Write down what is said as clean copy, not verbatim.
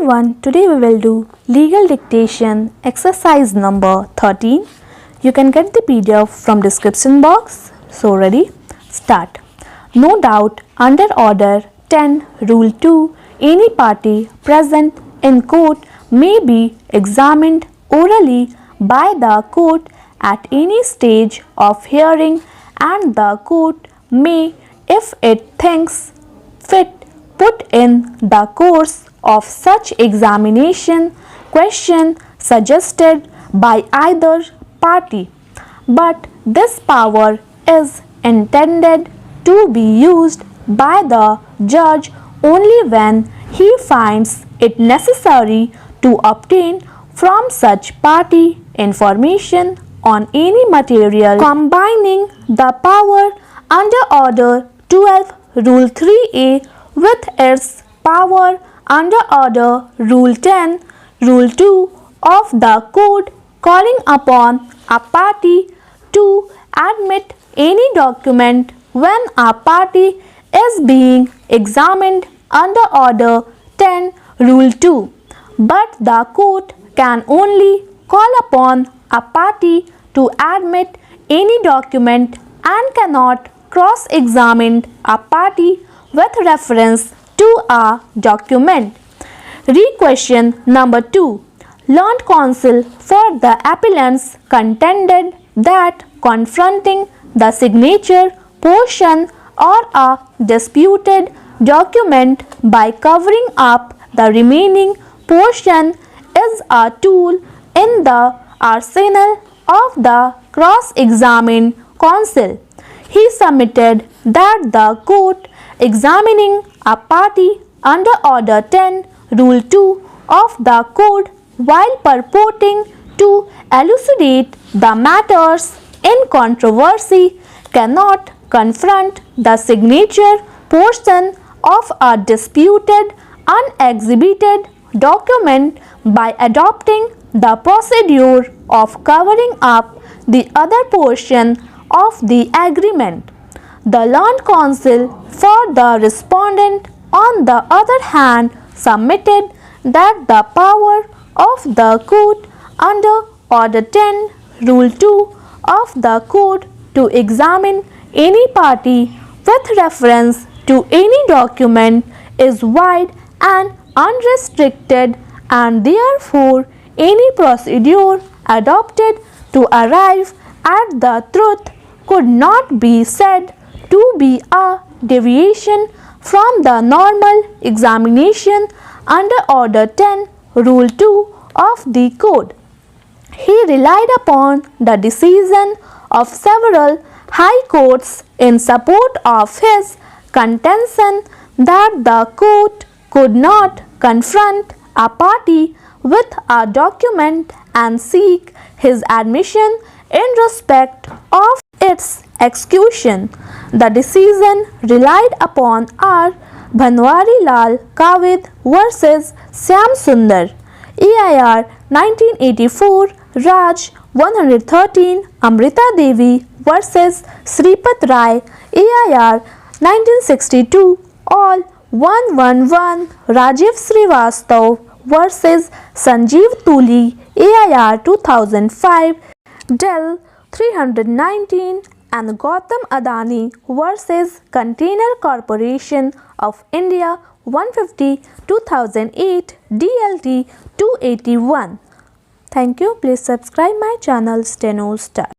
everyone, today we will do legal dictation exercise number 13. You can get the PDF from description box. So ready? Start. No doubt under order 10 rule 2 any party present in court may be examined orally by the court at any stage of hearing, and the court may, if it thinks fit, put in the course of such examination question suggested by either party, but this power is intended to be used by the judge only when he finds it necessary to obtain from such party information on any material combining the power under order 12 rule 3a with its power under order rule 10 rule 2 of the code, calling upon a party to admit any document when a party is being examined under order 10 rule 2, but the court can only call upon a party to admit any document and cannot cross-examine a party with reference to a document. Re-question number 2. Learned counsel for the appellants contended that confronting the signature portion or a disputed document by covering up the remaining portion is a tool in the arsenal of the cross-examined counsel. He submitted that the court examining a party under order 10 rule 2 of the code while purporting to elucidate the matters in controversy cannot confront the signature portion of a disputed unexhibited document by adopting the procedure of covering up the other portion of the agreement. The learned counsel for the respondent, on the other hand, submitted that the power of the court under order 10 rule 2 of the code to examine any party with reference to any document is wide and unrestricted, and therefore any procedure adopted to arrive at the truth could not be said to be a deviation from the normal examination under order 10 rule 2 of the code. He relied upon the decision of several high courts in support of his contention that the court could not confront a party with a document and seek his admission in respect of its execution. The decision relied upon R. Bhanwari Lal Kavit versus Syam Sundar, EIR 1984, Raj 113, Amrita Devi versus Sripat Rai, EIR 1962, All 111, Rajiv Srivastav versus Sanjeev Tuli, EIR 2005, Dell 319, and Gautam Adani versus Container Corporation of India 150 2008, DLT 281. Thank you. Please subscribe my channel Steno Star.